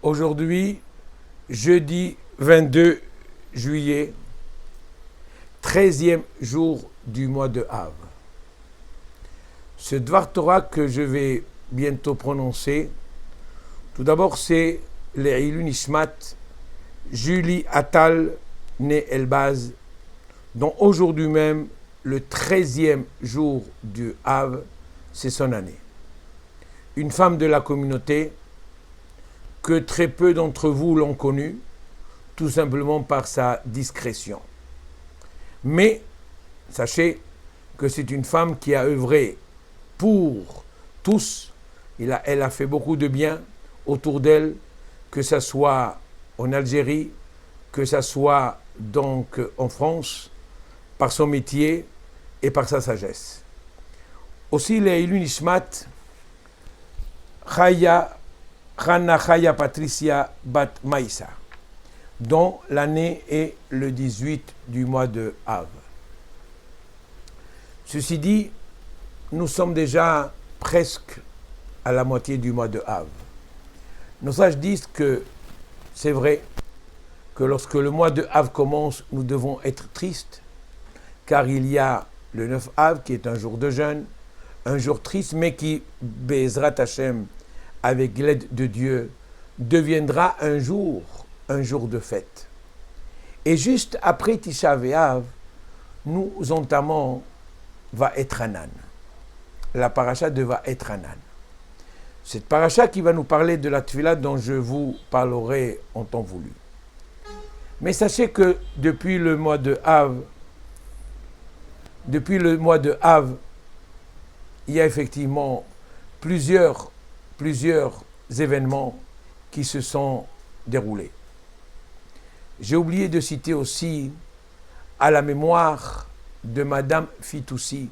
Aujourd'hui, jeudi 22 juillet, 13e jour du mois de Av. Ce Dvar Torah que je vais bientôt prononcer, tout d'abord c'est l'Eilun Nishmat, Julie Attal, née Elbaz, dont aujourd'hui même, le 13e jour du Av, c'est son année. Une femme de la communauté que très peu d'entre vous l'ont connue, tout simplement par sa discrétion. Mais sachez que c'est une femme qui a œuvré pour tous. Elle a fait beaucoup de bien autour d'elle, que ce soit en Algérie, que ce soit donc en France, par son métier et par sa sagesse. Aussi, l'Eilun Nishmat, Chana Chaya Patricia Bat Maïsa, dont l'année est le 18 du mois de Av. Ceci dit, nous sommes déjà presque à la moitié du mois de Av. Nos sages disent que c'est vrai que lorsque le mois de Av commence, nous devons être tristes, car il y a le 9 Av qui est un jour de jeûne, un jour triste, mais qui, Be'ezrat Hashem, avec l'aide de Dieu, deviendra un jour de fête. Et juste après Tisha B'Av, nous entamons Va Etranan. La paracha de Va Etranan. Cette paracha qui va nous parler de la Tefila dont je vous parlerai en temps voulu. Mais sachez que depuis le mois de Av, il y a effectivement plusieurs événements qui se sont déroulés. J'ai oublié de citer aussi à la mémoire de Madame Fitoussi,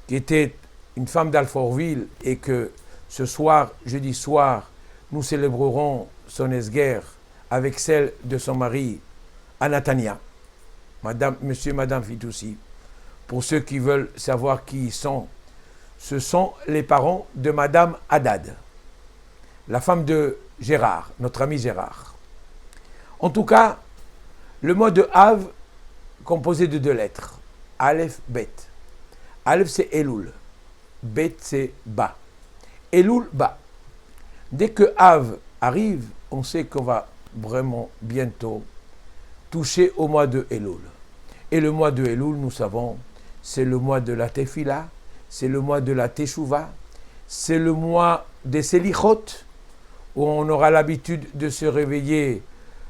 qui était une femme d'Alfortville et que ce soir, jeudi soir, nous célébrerons son esguer avec celle de son mari, Anatania, Monsieur et Madame Fitoussi. Pour ceux qui veulent savoir qui ils sont, ce sont les parents de Madame Haddad, la femme de Gérard, notre ami Gérard. En tout cas, le mot de Av, composé de 2 lettres, Aleph, Bet. Aleph, c'est Elul. Bet, c'est Ba. Elul, Ba. Dès que Av arrive, on sait qu'on va vraiment bientôt toucher au mois de Elul. Et le mois de Elul, nous savons, c'est le mois de la Tefila, c'est le mois de la Teshuvah, c'est le mois des Selichot, où on aura l'habitude de se réveiller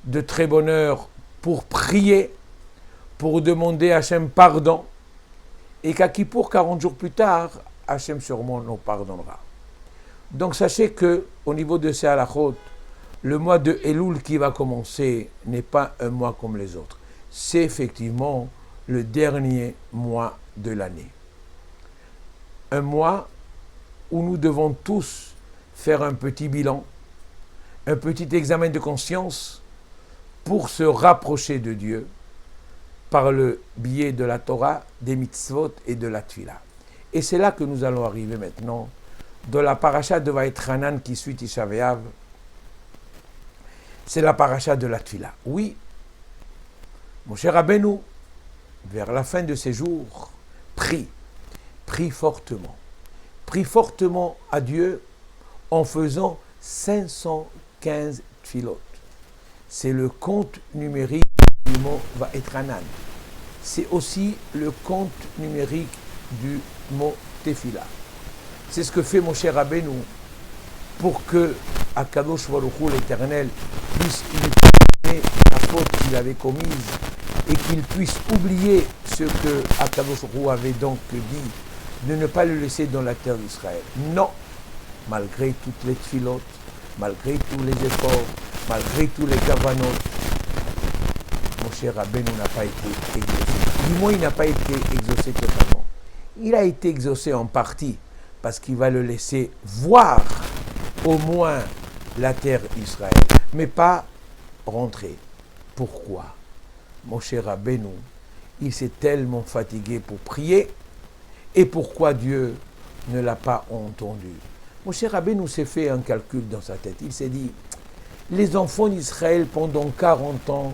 de très bonne heure pour prier, pour demander à Hachem pardon, et qu'à Kippour, 40 jours plus tard, Hachem sûrement nous pardonnera. Donc sachez qu'au niveau de ces halachot, le mois de Elul qui va commencer n'est pas un mois comme les autres. C'est effectivement le dernier mois de l'année. Un mois où nous devons tous faire un petit bilan, un petit examen de conscience pour se rapprocher de Dieu par le biais de la Torah, des mitzvot et de la Tefila. Et c'est là que nous allons arriver maintenant dans la paracha de Vaetranan qui suit Tisha B'Av. C'est la paracha de la Tefila. Oui, mon cher Rabbeinu, vers la fin de ses jours, prie fortement à Dieu en faisant 515 tefilot. C'est le compte numérique du mot Vaetranan. C'est aussi le compte numérique du mot Tefila. C'est ce que fait mon cher Rabbeinu pour que Akadosh Baruch Hu, l'Éternel, puisse lui pardonner la faute qu'il avait commise et qu'il puisse oublier ce que Akadosh Baruch Hu avait donc dit, de ne pas le laisser dans la terre d'Israël. Non, malgré toutes les tfilotes, malgré tous les efforts, malgré tous les kavanotes, mon cher Rabbeinu n'a pas été exaucé. Du moins, il n'a pas été exaucé totalement. Il a été exaucé en partie parce qu'il va le laisser voir au moins la terre d'Israël, mais pas rentrer. Pourquoi? Mon cher Rabbeinu, il s'est tellement fatigué pour prier. Et pourquoi Dieu ne l'a pas entendu? Mon cher Abbé nous s'est fait un calcul dans sa tête. Il s'est dit, les enfants d'Israël pendant 40 ans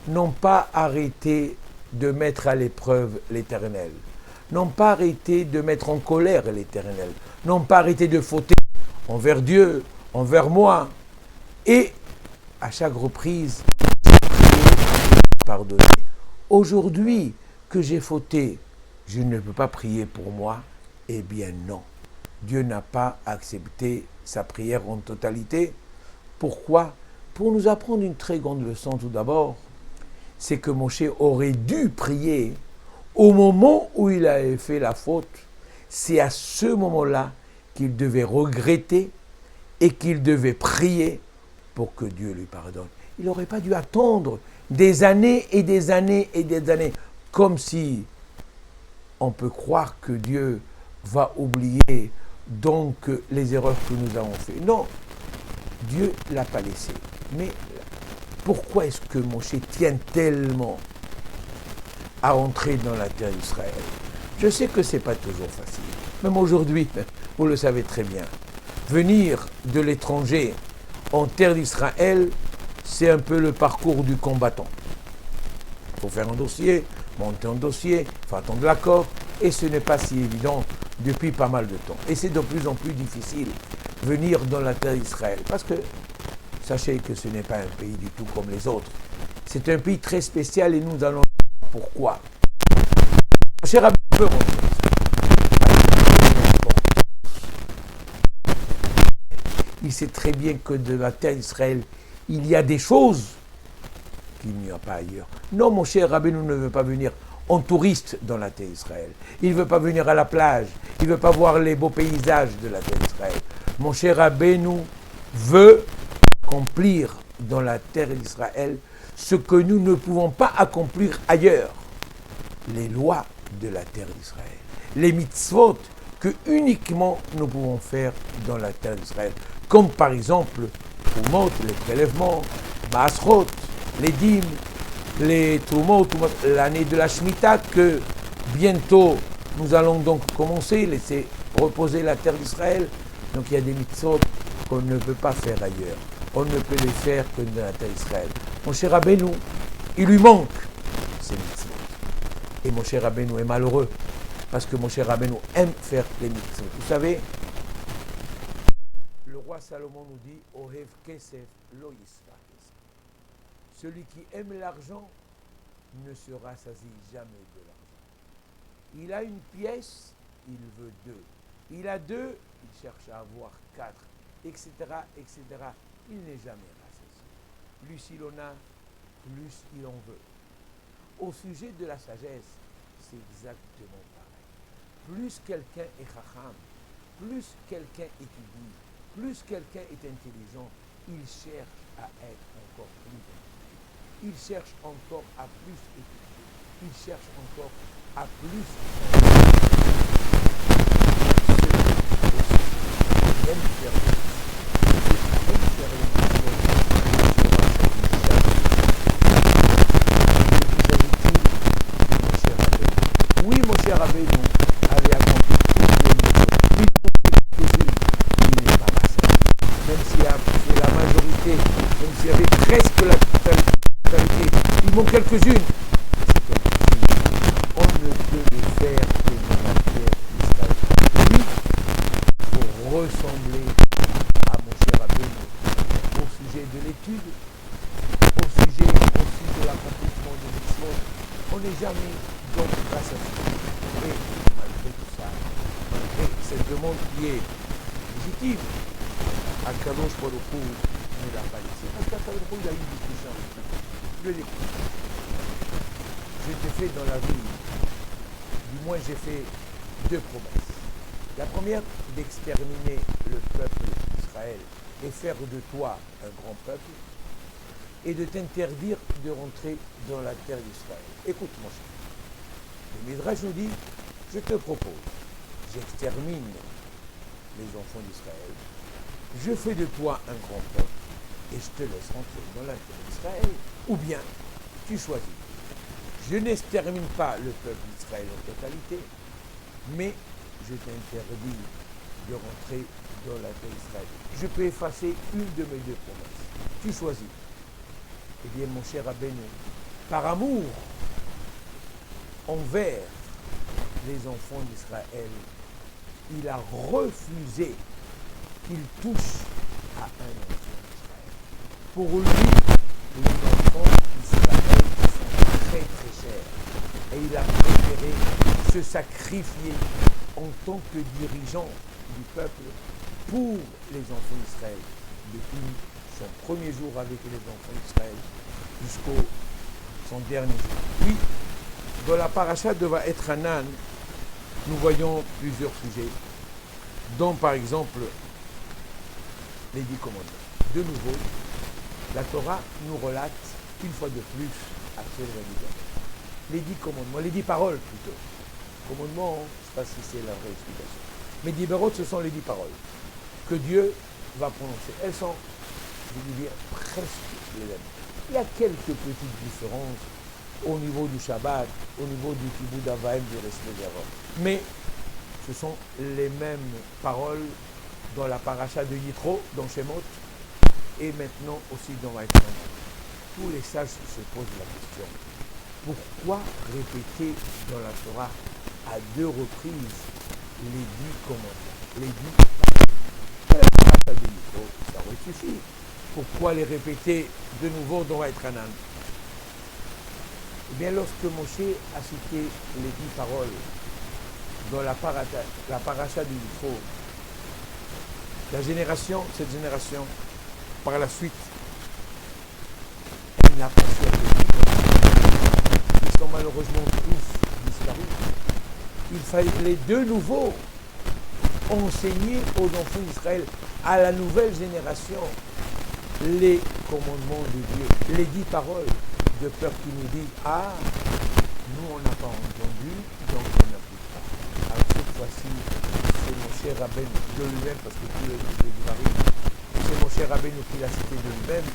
n'ont pas arrêté de mettre à l'épreuve l'Éternel, n'ont pas arrêté de mettre en colère l'Éternel, n'ont pas arrêté de fauter envers Dieu, envers moi. Et à chaque reprise, pardonner. Aujourd'hui que j'ai fauté, je ne peux pas prier pour moi. Eh bien non. Dieu n'a pas accepté sa prière en totalité. Pourquoi? Pour nous apprendre une très grande leçon tout d'abord. C'est que Moshe aurait dû prier au moment où il avait fait la faute. C'est à ce moment-là qu'il devait regretter et qu'il devait prier pour que Dieu lui pardonne. Il n'aurait pas dû attendre des années et des années et des années, comme si on peut croire que Dieu va oublier donc les erreurs que nous avons faites. Non, Dieu ne l'a pas laissé. Mais pourquoi est-ce que Moshe tient tellement à entrer dans la terre d'Israël? Je sais que ce n'est pas toujours facile. Même aujourd'hui, vous le savez très bien, venir de l'étranger en terre d'Israël, c'est un peu le parcours du combattant. Il faut faire un dossier, monter un dossier, il faut attendre l'accord, et ce n'est pas si évident depuis pas mal de temps. Et c'est de plus en plus difficile venir dans la terre d'Israël, parce que sachez que ce n'est pas un pays du tout comme les autres. C'est un pays très spécial et nous allons voir pourquoi. Mon cher Abbé, il sait très bien que de la terre d'Israël, il y a des choses qu'il n'y a pas ailleurs. Non, mon cher Rabbeinu ne veut pas venir en touriste dans la terre d'Israël. Il ne veut pas venir à la plage. Il ne veut pas voir les beaux paysages de la terre d'Israël. Mon cher Rabbeinu veut accomplir dans la terre d'Israël ce que nous ne pouvons pas accomplir ailleurs. Les lois de la terre d'Israël. Les mitzvot que uniquement nous pouvons faire dans la terre d'Israël. Comme par exemple, Trumot, les prélèvements, Maasrot, les dîmes, les Trumot, l'année de la Shemitah que bientôt nous allons donc commencer, laisser reposer la terre d'Israël. Donc il y a des mitzvot qu'on ne peut pas faire ailleurs. On ne peut les faire que dans la terre d'Israël. Mon cher Rabbeinu, il lui manque ces mitzvot. Et mon cher Rabbeinu est malheureux parce que mon cher Rabbeinu aime faire les mitzvot. Vous savez, le roi Salomon nous dit « Ohev kesef lo yisra kesef ». Celui qui aime l'argent ne se rassasie jamais de l'argent. Il a une pièce, il veut deux. Il a deux, il cherche à avoir quatre, etc., etc. Il n'est jamais rassasié. Plus il en a, plus il en veut. Au sujet de la sagesse, c'est exactement pareil. Plus quelqu'un est chacham, plus quelqu'un étudie, plus quelqu'un est intelligent, il cherche à être encore plus intelligent. Il cherche encore à plus étudier. Il cherche encore à plus. Il aime faire oui, mon cher Rabbeinu avait accompli toutes les mesures. Il n'est pas rassasié. Même s'il y a la majorité, même s'il y avait presque la totalité, il manque quelques-unes. On ne peut le faire que dans la terre d'Israël. Oui, pour ressembler à mon cher Rabbeinu au sujet de l'étude, au sujet aussi de l'accomplissement de mitzvot, on n'est jamais donc rassasié. Et malgré tout ça, malgré cette demande qui est légitime, Akadosh Baruch Hu ne l'a pas laissé. Parce qu'Akadosh Baruch Hu, il a eu une discussion avec lui. Je l'écoute. Je t'ai fait dans la vie, du moins j'ai fait deux promesses. La première, d'exterminer le peuple d'Israël et faire de toi un grand peuple, et de t'interdire de rentrer dans la terre d'Israël. Écoute, mon cher. Le Midrash nous dit, je te propose, j'extermine les enfants d'Israël, je fais de toi un grand peuple, et je te laisse rentrer dans la terre d'Israël, ou bien tu choisis. Je n'extermine pas le peuple d'Israël en totalité, mais je t'interdis de rentrer dans la terre d'Israël. Je peux effacer une de mes deux promesses. Tu choisis. Eh bien, mon cher Rabbeinu, par amour envers les enfants d'Israël, il a refusé qu'il touche à un enfant d'Israël. Pour lui, les enfants d'Israël sont très très chers. Et il a préféré se sacrifier en tant que dirigeant du peuple pour les enfants d'Israël, depuis son premier jour avec les enfants d'Israël jusqu'au son dernier jour. Puis, dans la paracha de Vaetchanan, nous voyons plusieurs sujets, dont par exemple les 10 commandements. De nouveau, la Torah nous relate une fois de plus à quel régulièrement. Les 10 commandements, les 10 paroles plutôt. Commandements, je ne sais pas si c'est la vraie explication. Mais 10 barotes, ce sont les 10 paroles que Dieu va prononcer. Elles sont, je veux dire, presque les mêmes. Il y a quelques petites différences au niveau du Shabbat, au niveau du Kibbout Avaim, du respect des rois. Mais ce sont les mêmes paroles dans la paracha de Yitro, dans Shemot, et maintenant aussi dans Vaetchanan. Tous les sages se posent la question. Pourquoi répéter dans la Torah à 2 reprises les 10 commandements, les 10 paroles? La paracha de Yitro, ça aurait suffi. Pourquoi les répéter de nouveau dans Vaetchanan? Eh bien, lorsque Moshe a cité les 10 paroles dans la paracha de Yitro, cette génération, par la suite, elle n'a pas su appliquer. Ils sont malheureusement tous disparus. Il fallait de nouveau enseigner aux enfants d'Israël, à la nouvelle génération, les commandements de Dieu, les 10 paroles, de peur qu'ils nous disent « Ah, nous on n'a pas entendu, donc on n'applique pas ». Alors cette fois-ci, c'est mon cher Rabbeinu de lui-même, parce que tout le varie, c'est mon cher Rabbeinu qui l'a cité de lui-même,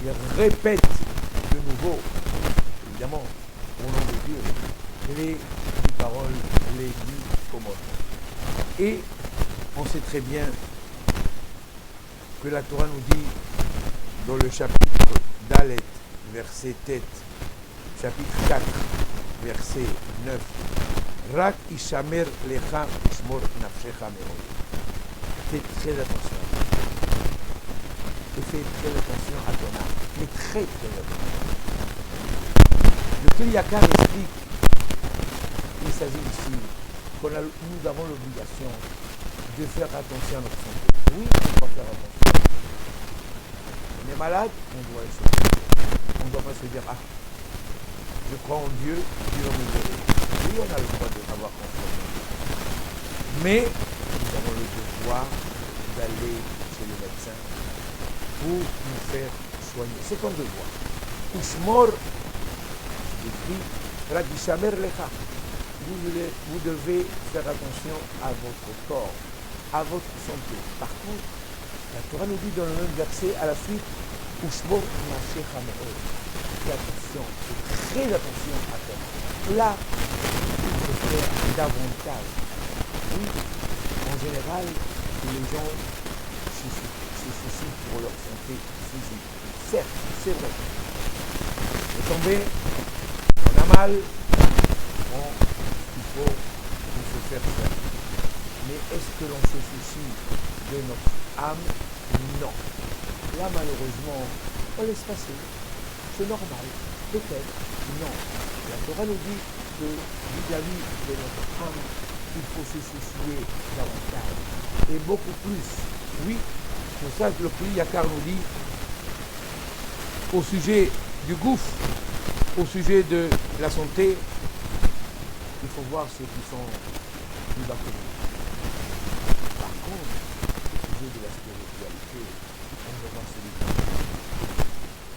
il répète de nouveau, évidemment, au nom de Dieu, les 10 paroles, les 10 commandements. Et on sait très bien que la Torah nous dit dans le chapitre Dalet, verset tête, chapitre 4, verset 9, Rak ishamer lecha ishmor nafshecha meod. Fais très attention. Et fais très attention à ton âme. Mais très très attention. Le Kli Yakar explique, il s'agit ici que nous avons l'obligation de faire attention à notre santé. Oui, on doit faire attention. On est malade, on doit le sauver. On ne doit pas se dire, ah, je crois en Dieu, Dieu va me guérir. Oui, on a le droit d'avoir confiance en Dieu. Mais nous avons le devoir d'aller chez le médecin pour nous faire soigner. C'est ton devoir. Ushmor, écrit, Radishamer Lecha. Vous devez faire attention à votre corps, à votre santé. Par contre, la Torah nous dit dans le même verset à la suite, Ushmor Nafshecha Meod. Fais attention, fais très attention à toi. Là, il faut faire davantage. Oui, en général, les gens se soucient pour leur santé physique. Certes, c'est vrai. Et tomber, on a mal, bon, il faut se faire soigner. Mais est-ce que l'on se soucie de notre âme? Non. Là, malheureusement, on laisse passer. C'est normal. Peut-être. Non. La Torah nous dit que vis-à-vis de notre âme, il faut se soucier davantage. Et beaucoup plus. Oui, c'est pour ça que le Kli Yakar nous dit au sujet du gouffre, au sujet de la santé, il faut voir ceux qui sont plus bas que nous. Par contre, au sujet de la spiritualité, on doit voir celui qui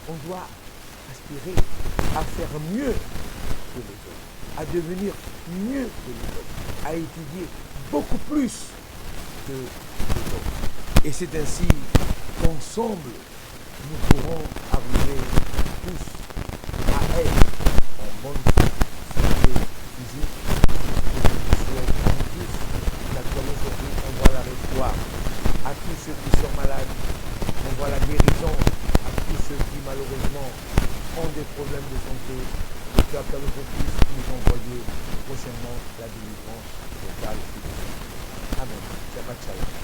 on doit aspirer à faire mieux que les autres, à devenir mieux que les autres, à étudier beaucoup plus que les autres. Et c'est ainsi qu'ensemble, nous pourrons arriver tous à être en bonne santé physique. Et je vous souhaite en plus, naturellement aujourd'hui, on voit la rétoire à ceux qui malheureusement ont des problèmes de santé, que tu appelles pour puisse nous envoyer prochainement la délivrance totale. Amen. Shabbat shalom.